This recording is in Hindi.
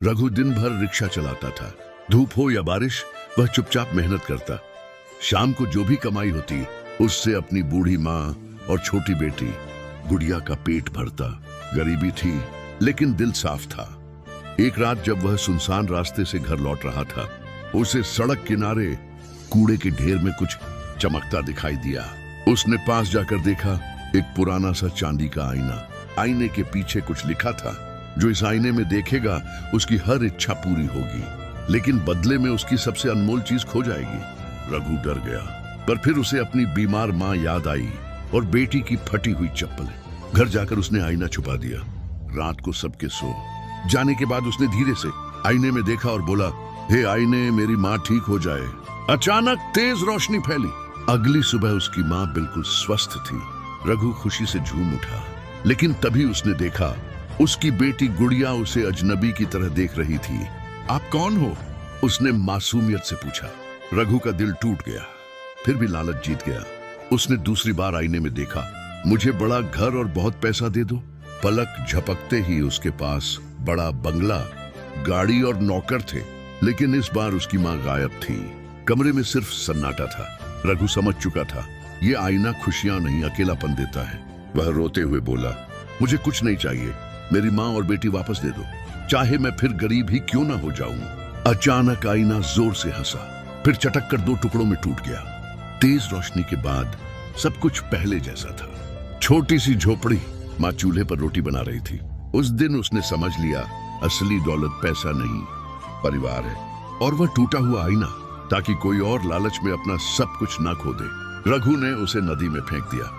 रघु दिन भर रिक्शा चलाता था। धूप हो या बारिश, वह चुपचाप मेहनत करता। शाम को जो भी कमाई होती उससे अपनी बूढ़ी माँ और छोटी बेटी गुड़िया का पेट भरता। गरीबी थी लेकिन दिल साफ था। एक रात जब वह सुनसान रास्ते से घर लौट रहा था, उसे सड़क किनारे कूड़े के ढेर में कुछ चमकता दिखाई दिया। उसने पास जाकर देखा, एक पुराना सा चांदी का आईना। आईने के पीछे कुछ लिखा था, जो इस आईने में देखेगा उसकी हर इच्छा पूरी होगी, लेकिन बदले में उसकी सबसे अनमोल चीज खो जाएगी। रघु डर गया, पर फिर उसे अपनी बीमार माँ याद आई और बेटी की फटी हुई चप्पलें। घर जाकर उसने आईना छुपा दिया। रात को सबके सो जाने के बाद उसने धीरे से आईने में देखा और बोला, हे आईने, मेरी माँ ठीक हो जाए। अचानक तेज रोशनी फैली। अगली सुबह उसकी माँ बिल्कुल स्वस्थ थी। रघु खुशी से झूम उठा, लेकिन तभी उसने देखा उसकी बेटी गुड़िया उसे अजनबी की तरह देख रही थी। आप कौन हो? उसने मासूमियत से पूछा। रघु का दिल टूट गया, फिर भी लालच जीत गया। उसने दूसरी बार आईने में देखा, मुझे बड़ा घर और बहुत पैसा दे दो। पलक झपकते ही उसके पास बड़ा बंगला, गाड़ी और नौकर थे, लेकिन इस बार उसकी माँ गायब थी। कमरे में सिर्फ सन्नाटा था। रघु समझ चुका था, ये आईना खुशियां नहीं, अकेलापन देता है। वह रोते हुए बोला, मुझे कुछ नहीं चाहिए, मेरी माँ और बेटी वापस दे दो, चाहे मैं फिर गरीब ही क्यों ना हो जाऊं। अचानक आईना जोर से हंसा, फिर चटक कर दो टुकड़ों में टूट गया। तेज रोशनी के बाद सब कुछ पहले जैसा था। छोटी सी झोपड़ी, माँ चूल्हे पर रोटी बना रही थी। उस दिन उसने समझ लिया, असली दौलत पैसा नहीं, परिवार है। और वह टूटा हुआ आईना, ताकि कोई और लालच में अपना सब कुछ ना खो दे। रघु ने उसे नदी में फेंक दिया।